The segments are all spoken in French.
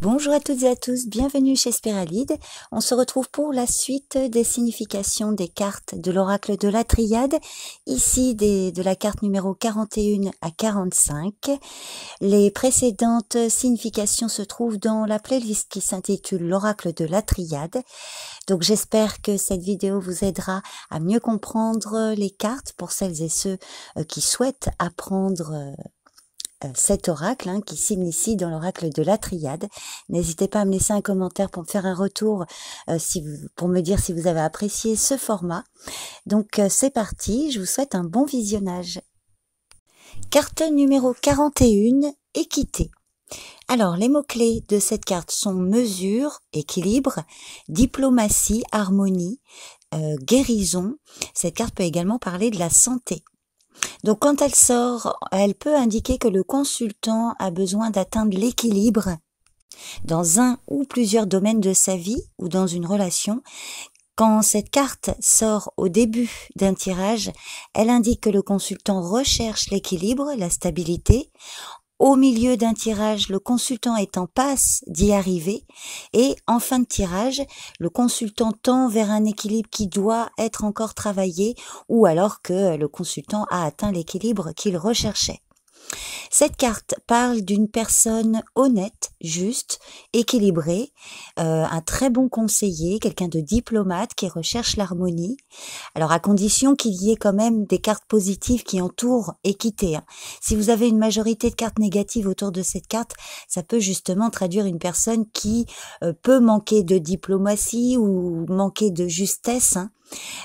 Bonjour à toutes et à tous, bienvenue chez Spiralide. On se retrouve pour la suite des significations des cartes de l'oracle de la Triade, ici de la carte numéro 41 à 45. Les précédentes significations se trouvent dans la playlist qui s'intitule l'oracle de la Triade. Donc j'espère que cette vidéo vous aidera à mieux comprendre les cartes pour celles et ceux qui souhaitent apprendre cet oracle qui s'initie dans l'oracle de la Triade. N'hésitez pas à me laisser un commentaire pour me faire un retour, pour me dire si vous avez apprécié ce format. Donc c'est parti, je vous souhaite un bon visionnage. Carte numéro 41, équité. Alors les mots-clés de cette carte sont mesure, équilibre, diplomatie, harmonie, guérison. Cette carte peut également parler de la santé. Donc quand elle sort, elle peut indiquer que le consultant a besoin d'atteindre l'équilibre dans un ou plusieurs domaines de sa vie ou dans une relation. Quand cette carte sort au début d'un tirage, elle indique que le consultant recherche l'équilibre, la stabilité. Au milieu d'un tirage, le consultant est en passe d'y arriver et en fin de tirage, le consultant tend vers un équilibre qui doit être encore travaillé ou alors que le consultant a atteint l'équilibre qu'il recherchait. Cette carte parle d'une personne honnête, juste, équilibrée, un très bon conseiller, quelqu'un de diplomate qui recherche l'harmonie. Alors à condition qu'il y ait quand même des cartes positives qui entourent équité. Si vous avez une majorité de cartes négatives autour de cette carte, ça peut justement traduire une personne qui peut manquer de diplomatie ou manquer de justesse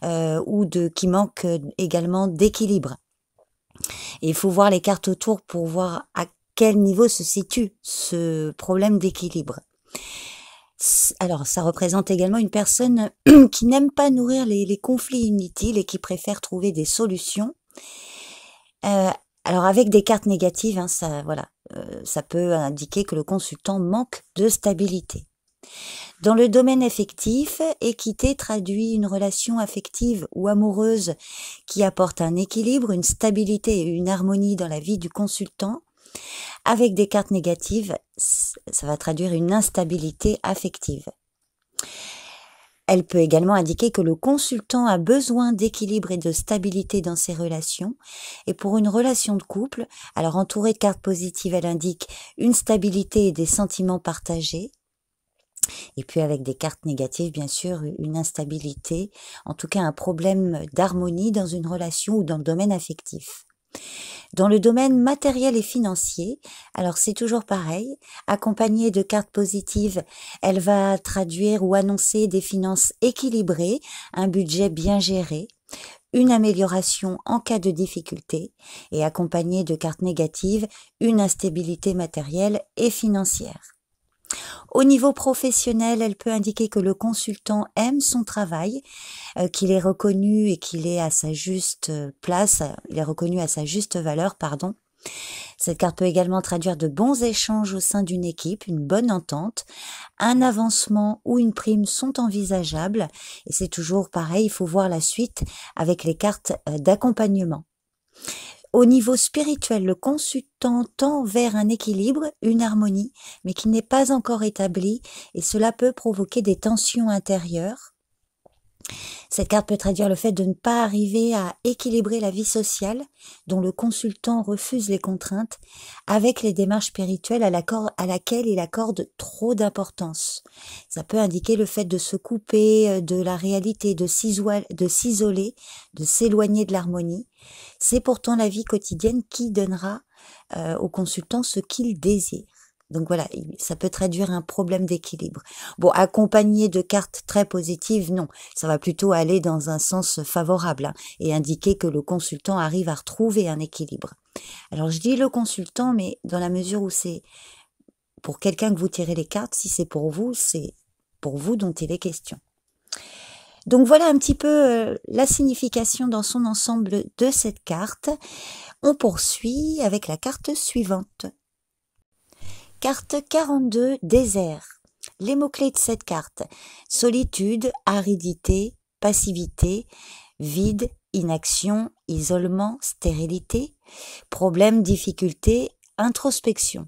ou qui manque également d'équilibre. Et il faut voir les cartes autour pour voir à quel niveau se situe ce problème d'équilibre. Alors, ça représente également une personne qui n'aime pas nourrir les conflits inutiles et qui préfère trouver des solutions. Alors, avec des cartes négatives, ça peut indiquer que le consultant manque de stabilité. Dans le domaine affectif, équité traduit une relation affective ou amoureuse qui apporte un équilibre, une stabilité et une harmonie dans la vie du consultant. Avec des cartes négatives, ça va traduire une instabilité affective. Elle peut également indiquer que le consultant a besoin d'équilibre et de stabilité dans ses relations. Et pour une relation de couple, alors entourée de cartes positives, elle indique une stabilité et des sentiments partagés. Et puis avec des cartes négatives, bien sûr, une instabilité, en tout cas un problème d'harmonie dans une relation ou dans le domaine affectif. Dans le domaine matériel et financier, alors c'est toujours pareil, accompagnée de cartes positives, elle va traduire ou annoncer des finances équilibrées, un budget bien géré, une amélioration en cas de difficulté, et accompagnée de cartes négatives, une instabilité matérielle et financière. Au niveau professionnel, elle peut indiquer que le consultant aime son travail, qu'il est reconnu et qu'il est à sa juste place, il est reconnu à sa juste valeur, pardon. Cette carte peut également traduire de bons échanges au sein d'une équipe, une bonne entente, un avancement ou une prime sont envisageables et c'est toujours pareil, il faut voir la suite avec les cartes d'accompagnement. Au niveau spirituel, le consultant tend vers un équilibre, une harmonie, mais qui n'est pas encore établie et cela peut provoquer des tensions intérieures. Cette carte peut traduire le fait de ne pas arriver à équilibrer la vie sociale, dont le consultant refuse les contraintes, avec les démarches spirituelles à laquelle il accorde trop d'importance. Ça peut indiquer le fait de se couper de la réalité, de s'isoler, de s'éloigner de l'harmonie. C'est pourtant la vie quotidienne qui donnera au consultant ce qu'il désire. Donc voilà, ça peut traduire un problème d'équilibre. Bon, accompagné de cartes très positives, non. Ça va plutôt aller dans un sens favorable et indiquer que le consultant arrive à retrouver un équilibre. Alors je dis le consultant, mais dans la mesure où c'est pour quelqu'un que vous tirez les cartes, si c'est pour vous dont il est question. Donc voilà un petit peu la signification dans son ensemble de cette carte. On poursuit avec la carte suivante. Carte 42, désert. Les mots-clés de cette carte: solitude, aridité, passivité, vide, inaction, isolement, stérilité, problème, difficulté, introspection.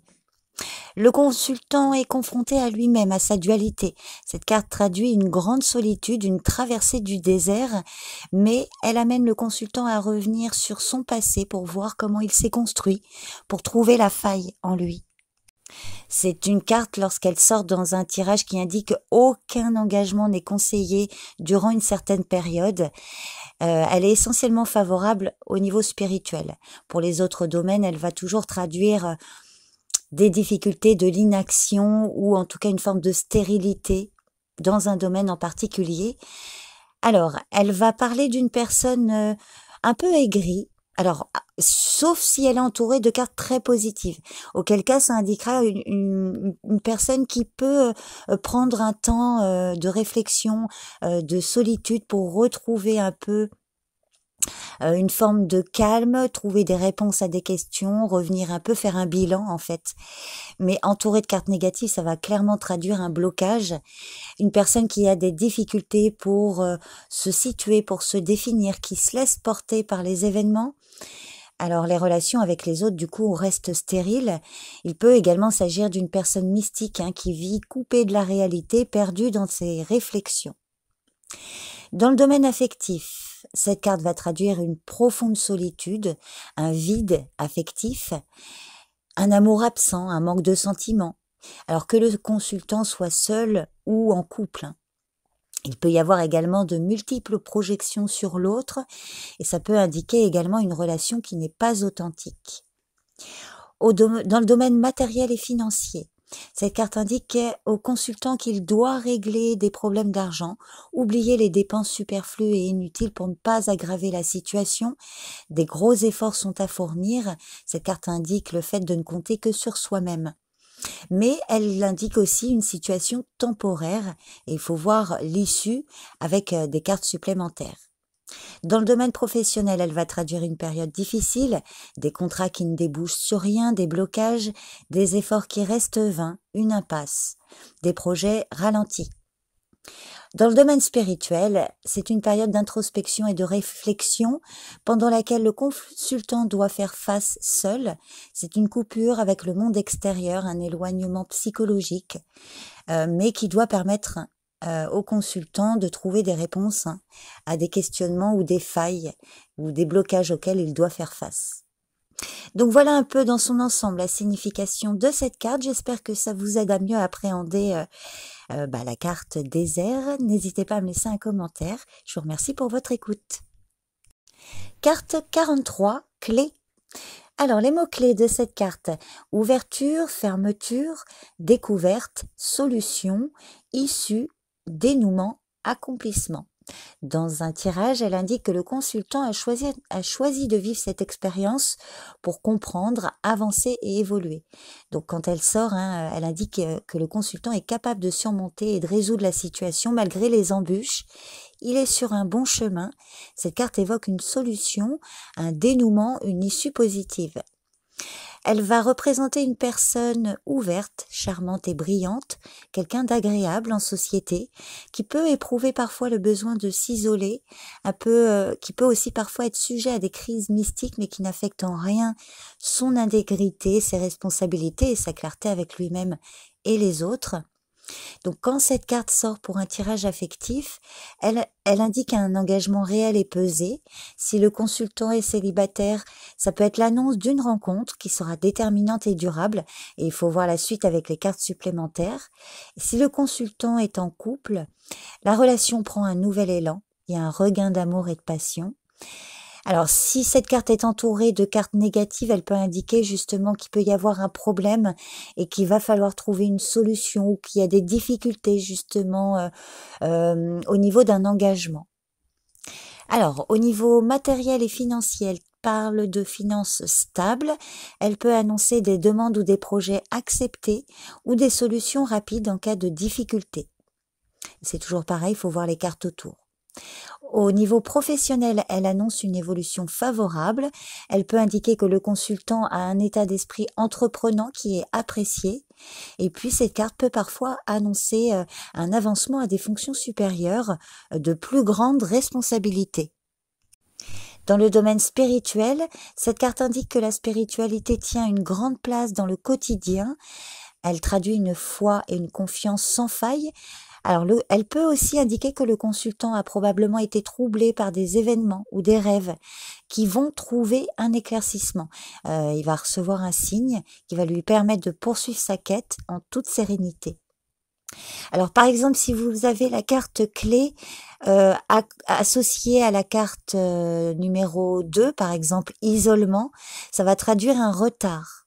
Le consultant est confronté à lui-même, à sa dualité. Cette carte traduit une grande solitude, une traversée du désert, mais elle amène le consultant à revenir sur son passé pour voir comment il s'est construit, pour trouver la faille en lui. C'est une carte lorsqu'elle sort dans un tirage qui indique qu'aucun engagement n'est conseillé durant une certaine période. Elle est essentiellement favorable au niveau spirituel. Pour les autres domaines, elle va toujours traduire des difficultés, de l'inaction ou en tout cas une forme de stérilité dans un domaine en particulier. Alors, elle va parler d'une personne un peu aigrie. Alors, sauf si elle est entourée de cartes très positives, auquel cas ça indiquera une personne qui peut prendre un temps de réflexion, de solitude pour retrouver un peu une forme de calme, trouver des réponses à des questions, revenir un peu faire un bilan en fait. Mais entourée de cartes négatives, ça va clairement traduire un blocage, une personne qui a des difficultés pour se situer, pour se définir, qui se laisse porter par les événements. Alors les relations avec les autres du coup restent stériles. Il peut également s'agir d'une personne mystique qui vit coupée de la réalité, perdue dans ses réflexions. Dans le domaine affectif, cette carte va traduire une profonde solitude, un vide affectif, un amour absent, un manque de sentiments, alors que le consultant soit seul ou en couple. Il peut y avoir également de multiples projections sur l'autre et ça peut indiquer également une relation qui n'est pas authentique. Dans le domaine matériel et financier, cette carte indique au consultant qu'il doit régler des problèmes d'argent, oublier les dépenses superflues et inutiles pour ne pas aggraver la situation. Des gros efforts sont à fournir. Cette carte indique le fait de ne compter que sur soi-même. Mais elle indique aussi une situation temporaire et il faut voir l'issue avec des cartes supplémentaires. Dans le domaine professionnel, elle va traduire une période difficile, des contrats qui ne débouchent sur rien, des blocages, des efforts qui restent vains, une impasse, des projets ralentis. Dans le domaine spirituel, c'est une période d'introspection et de réflexion pendant laquelle le consultant doit faire face seul. C'est une coupure avec le monde extérieur, un éloignement psychologique, mais qui doit permettre au consultant de trouver des réponses à des questionnements ou des failles ou des blocages auxquels il doit faire face. Donc voilà un peu dans son ensemble la signification de cette carte. J'espère que ça vous aide à mieux appréhender la carte désert. N'hésitez pas à me laisser un commentaire. Je vous remercie pour votre écoute. Carte 43, clé. Alors les mots-clés de cette carte: ouverture, fermeture, découverte, solution, issue, dénouement, accomplissement. Dans un tirage, elle indique que le consultant a choisi de vivre cette expérience pour comprendre, avancer et évoluer. Donc quand elle sort, elle indique que le consultant est capable de surmonter et de résoudre la situation malgré les embûches. Il est sur un bon chemin. Cette carte évoque une solution, un dénouement, une issue positive. Elle va représenter une personne ouverte, charmante et brillante, quelqu'un d'agréable en société, qui peut éprouver parfois le besoin de s'isoler, qui peut aussi parfois être sujet à des crises mystiques, mais qui n'affectent en rien son intégrité, ses responsabilités et sa clarté avec lui-même et les autres. Donc quand cette carte sort pour un tirage affectif, elle indique un engagement réel et pesé. Si le consultant est célibataire, ça peut être l'annonce d'une rencontre qui sera déterminante et durable, et il faut voir la suite avec les cartes supplémentaires. Si le consultant est en couple, la relation prend un nouvel élan, il y a un regain d'amour et de passion. Alors, si cette carte est entourée de cartes négatives, elle peut indiquer justement qu'il peut y avoir un problème et qu'il va falloir trouver une solution ou qu'il y a des difficultés justement au niveau d'un engagement. Alors, au niveau matériel et financier, elle parle de finances stables. Elle peut annoncer des demandes ou des projets acceptés ou des solutions rapides en cas de difficulté. C'est toujours pareil, il faut voir les cartes autour. Au niveau professionnel, elle annonce une évolution favorable. Elle peut indiquer que le consultant a un état d'esprit entreprenant qui est apprécié. Et puis, cette carte peut parfois annoncer un avancement à des fonctions supérieures de plus grande responsabilité. Dans le domaine spirituel, cette carte indique que la spiritualité tient une grande place dans le quotidien. Elle traduit une foi et une confiance sans faille. Alors, elle peut aussi indiquer que le consultant a probablement été troublé par des événements ou des rêves qui vont trouver un éclaircissement. Il va recevoir un signe qui va lui permettre de poursuivre sa quête en toute sérénité. Alors, par exemple, si vous avez la carte clé associée à la carte numéro 2, par exemple, isolement, ça va traduire un retard.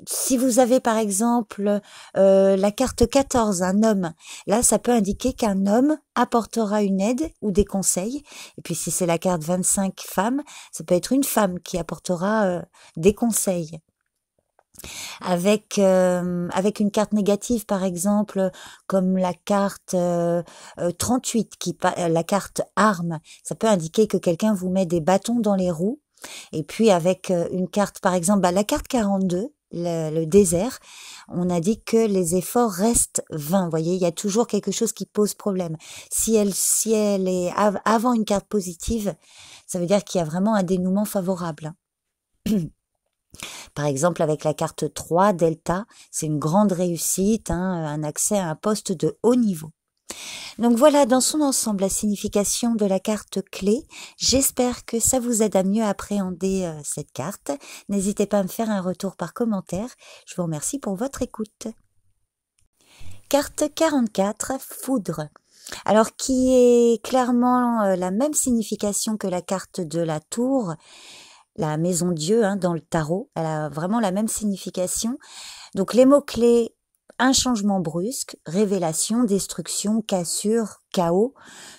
Si vous avez par exemple la carte 14, un homme, là ça peut indiquer qu'un homme apportera une aide ou des conseils. Et puis si c'est la carte 25, femme, ça peut être une femme qui apportera des conseils. Avec une carte négative par exemple, comme la carte 38, la carte arme, ça peut indiquer que quelqu'un vous met des bâtons dans les roues. Et puis avec une carte par exemple, la carte 42, le désert, on a dit que les efforts restent vains. Vous voyez, il y a toujours quelque chose qui pose problème. Si elle est avant une carte positive, ça veut dire qu'il y a vraiment un dénouement favorable. Par exemple, avec la carte 3, Delta, c'est une grande réussite, un accès à un poste de haut niveau. Donc voilà dans son ensemble la signification de la carte clé. J'espère que ça vous aide à mieux appréhender cette carte. N'hésitez pas à me faire un retour par commentaire. Je vous remercie pour votre écoute. Carte 44, foudre. Alors qui est clairement la même signification que la carte de la tour, la maison Dieu dans le tarot. Elle a vraiment la même signification. Donc les mots-clés: un changement brusque, révélation, destruction, cassure, chaos,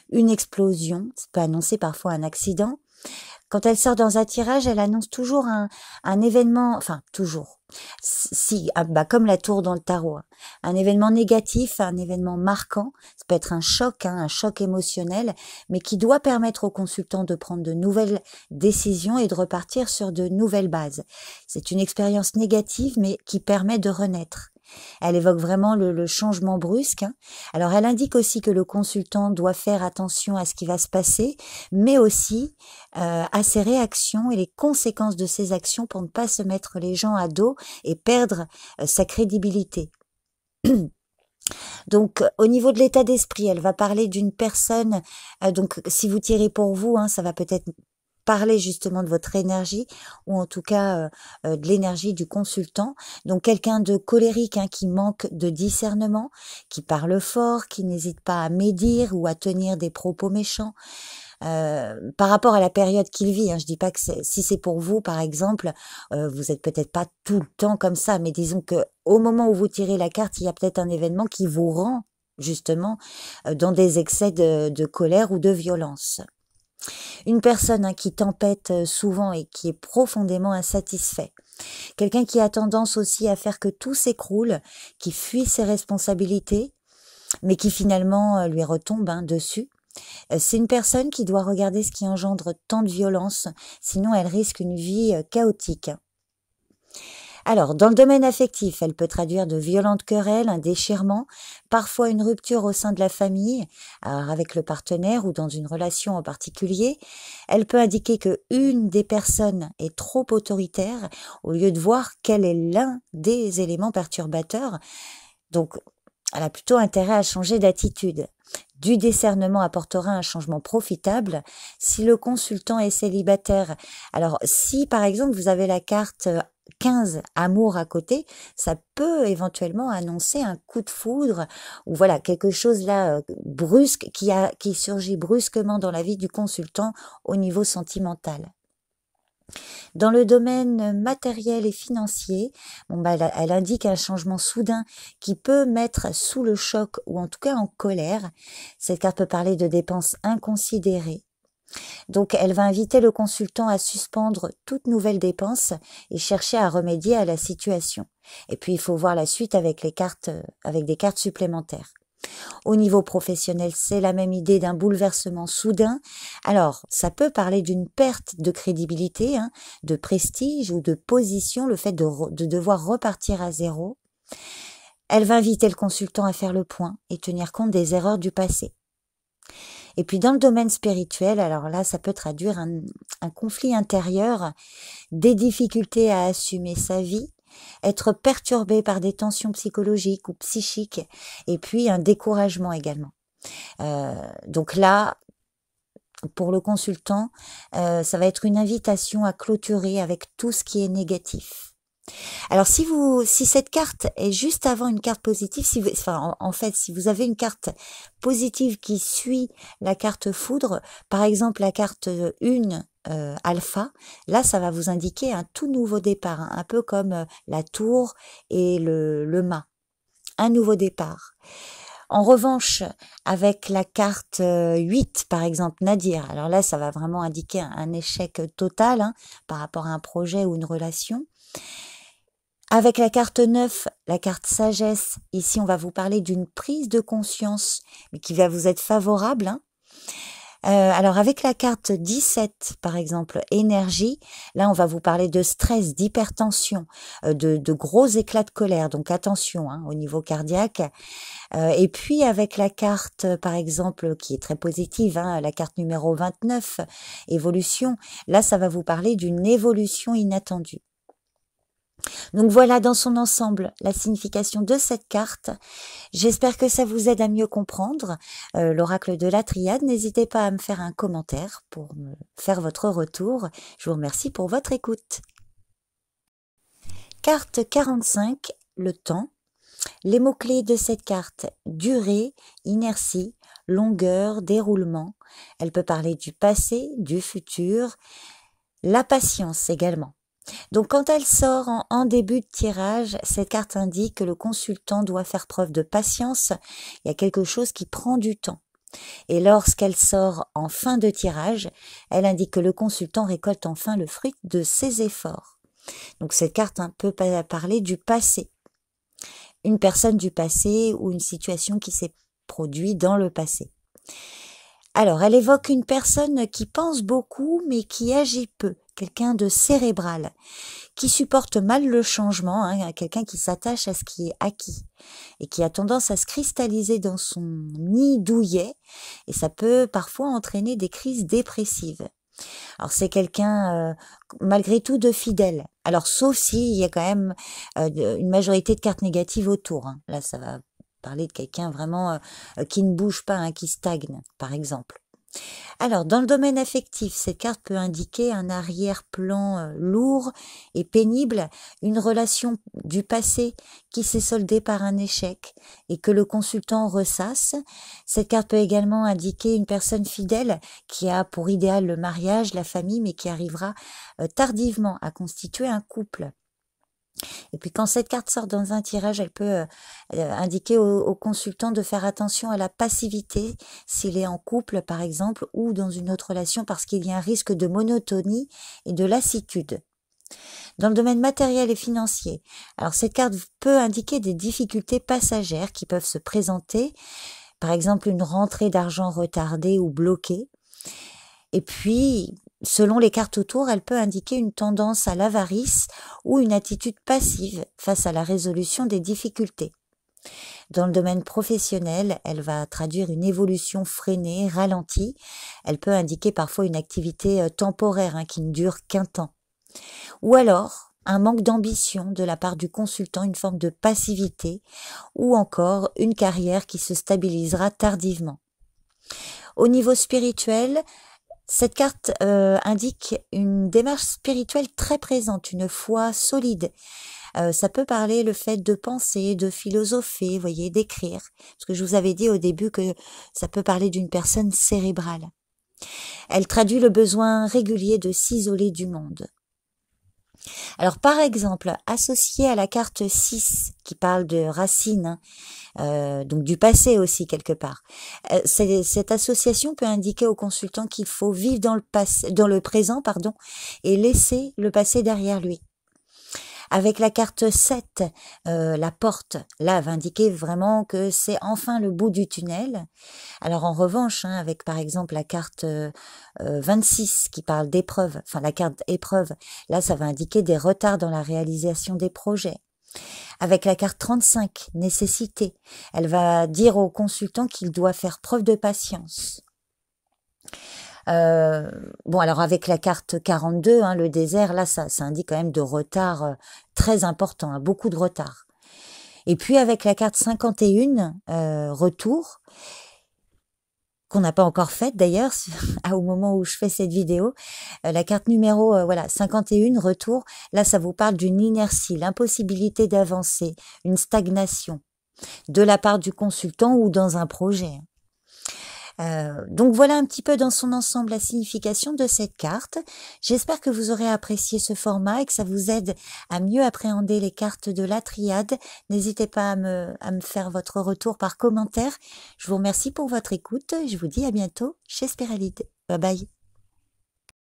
une explosion. Ça peut annoncer parfois un accident. Quand elle sort dans un tirage, elle annonce toujours un événement, enfin toujours, comme la tour dans le tarot, un événement négatif, un événement marquant. Ça peut être un choc émotionnel, mais qui doit permettre au consultant de prendre de nouvelles décisions et de repartir sur de nouvelles bases. C'est une expérience négative, mais qui permet de renaître. Elle évoque vraiment le changement brusque. Alors, elle indique aussi que le consultant doit faire attention à ce qui va se passer, mais aussi à ses réactions et les conséquences de ses actions pour ne pas se mettre les gens à dos et perdre sa crédibilité. Donc, au niveau de l'état d'esprit, elle va parler d'une personne. Donc, si vous tirez pour vous, ça va peut-être parler justement de votre énergie, ou en tout cas de l'énergie du consultant. Donc quelqu'un de colérique qui manque de discernement, qui parle fort, qui n'hésite pas à médire ou à tenir des propos méchants. Par rapport à la période qu'il vit, je dis pas que si c'est pour vous par exemple, vous êtes peut-être pas tout le temps comme ça, mais disons que au moment où vous tirez la carte, il y a peut-être un événement qui vous rend justement dans des excès de colère ou de violence. Une personne qui tempête souvent et qui est profondément insatisfait. Quelqu'un qui a tendance aussi à faire que tout s'écroule, qui fuit ses responsabilités, mais qui finalement lui retombe dessus. C'est une personne qui doit regarder ce qui engendre tant de violence, sinon elle risque une vie chaotique. Alors, dans le domaine affectif, elle peut traduire de violentes querelles, un déchirement, parfois une rupture au sein de la famille, avec le partenaire ou dans une relation en particulier. Elle peut indiquer que une des personnes est trop autoritaire, au lieu de voir quel est l'un des éléments perturbateurs. Donc, elle a plutôt intérêt à changer d'attitude. Du discernement apportera un changement profitable si le consultant est célibataire. Alors, si par exemple vous avez la carte 15, amour à côté, ça peut éventuellement annoncer un coup de foudre ou voilà quelque chose là brusque qui surgit brusquement dans la vie du consultant au niveau sentimental. Dans le domaine matériel et financier, elle indique un changement soudain qui peut mettre sous le choc ou en tout cas en colère. Cette carte peut parler de dépenses inconsidérées. Donc, elle va inviter le consultant à suspendre toute nouvelle dépense et chercher à remédier à la situation. Et puis, il faut voir la suite avec des cartes supplémentaires. Au niveau professionnel, c'est la même idée d'un bouleversement soudain. Alors, ça peut parler d'une perte de crédibilité, de prestige ou de position, le fait de devoir repartir à zéro. Elle va inviter le consultant à faire le point et tenir compte des erreurs du passé. Et puis dans le domaine spirituel, alors là, ça peut traduire un conflit intérieur, des difficultés à assumer sa vie, être perturbé par des tensions psychologiques ou psychiques, et puis un découragement également. Donc là, pour le consultant, ça va être une invitation à clôturer avec tout ce qui est négatif. Alors si cette carte est juste avant une carte positive, en fait, si vous avez une carte positive qui suit la carte foudre, par exemple la carte 1 alpha, là ça va vous indiquer un tout nouveau départ, hein, un peu comme la tour et le mât, un nouveau départ. En revanche, avec la carte 8, par exemple, Nadir, alors là, ça va vraiment indiquer un échec total, hein, par rapport à un projet ou une relation. Avec la carte 9, la carte sagesse, ici, on va vous parler d'une prise de conscience, mais qui va vous être favorable, hein. Alors avec la carte 17, par exemple, énergie, là on va vous parler de stress, d'hypertension, de gros éclats de colère, donc attention, hein, au niveau cardiaque. Et puis avec la carte, par exemple, qui est très positive, hein, la carte numéro 29, évolution, là ça va vous parler d'une évolution inattendue. Donc voilà dans son ensemble la signification de cette carte. J'espère que ça vous aide à mieux comprendre l'oracle de la triade. N'hésitez pas à me faire un commentaire pour me faire votre retour. Je vous remercie pour votre écoute. Carte 45, le temps. Les mots-clés de cette carte, durée, inertie, longueur, déroulement. Elle peut parler du passé, du futur, la patience également. Donc quand elle sort en début de tirage, cette carte indique que le consultant doit faire preuve de patience. Il y a quelque chose qui prend du temps. Et lorsqu'elle sort en fin de tirage, elle indique que le consultant récolte enfin le fruit de ses efforts. Donc cette carte peut parler du passé. Une personne du passé ou une situation qui s'est produite dans le passé. Alors, elle évoque une personne qui pense beaucoup mais qui agit peu, quelqu'un de cérébral, qui supporte mal le changement, hein, quelqu'un qui s'attache à ce qui est acquis et qui a tendance à se cristalliser dans son nid douillet et ça peut parfois entraîner des crises dépressives. Alors c'est quelqu'un malgré tout de fidèle. Alors sauf s'il y a quand même une majorité de cartes négatives autour, hein. Là ça va parler de quelqu'un vraiment qui ne bouge pas, hein, qui stagne par exemple. Alors, dans le domaine affectif, cette carte peut indiquer un arrière-plan lourd et pénible, une relation du passé qui s'est soldée par un échec et que le consultant ressasse. Cette carte peut également indiquer une personne fidèle qui a pour idéal le mariage, la famille, mais qui arrivera tardivement à constituer un couple. Et puis quand cette carte sort dans un tirage, elle peut indiquer au consultant de faire attention à la passivité s'il est en couple par exemple ou dans une autre relation parce qu'il y a un risque de monotonie et de lassitude. Dans le domaine matériel et financier, alors cette carte peut indiquer des difficultés passagères qui peuvent se présenter, par exemple une rentrée d'argent retardée ou bloquée. Et puis, selon les cartes autour, elle peut indiquer une tendance à l'avarice ou une attitude passive face à la résolution des difficultés. Dans le domaine professionnel, elle va traduire une évolution freinée, ralentie. Elle peut indiquer parfois une activité temporaire, hein, qui ne dure qu'un temps. Ou alors, un manque d'ambition de la part du consultant, une forme de passivité, ou encore une carrière qui se stabilisera tardivement. Au niveau spirituel, cette carte indique une démarche spirituelle très présente, une foi solide. Ça peut parler le fait de penser, de philosopher, voyez, d'écrire. Parce que je vous avais dit au début que ça peut parler d'une personne cérébrale. Elle traduit le besoin régulier de s'isoler du monde. Alors par exemple, associé à la carte 6 qui parle de racines, donc du passé aussi quelque part, cette association peut indiquer au consultant qu'il faut vivre dans le présent, et laisser le passé derrière lui. Avec la carte 7, la porte, là, va indiquer vraiment que c'est enfin le bout du tunnel. Alors en revanche, hein, avec par exemple la carte 26 qui parle d'épreuve, enfin la carte épreuve, là ça va indiquer des retards dans la réalisation des projets. Avec la carte 35, nécessité, elle va dire au consultant qu'il doit faire preuve de patience. Bon, alors avec la carte 42, hein, le désert, là, ça indique quand même de retard très important, hein, beaucoup de retard. Et puis avec la carte 51, retour, qu'on n'a pas encore faite d'ailleurs, au moment où je fais cette vidéo, la carte numéro voilà 51, retour, là ça vous parle d'une inertie, l'impossibilité d'avancer, une stagnation de la part du consultant ou dans un projet. Donc voilà un petit peu dans son ensemble la signification de cette carte. J'espère que vous aurez apprécié ce format et que ça vous aide à mieux appréhender les cartes de la triade. N'hésitez pas à me faire votre retour par commentaire. Je vous remercie pour votre écoute. Je vous dis à bientôt chez Spiralide. Bye bye.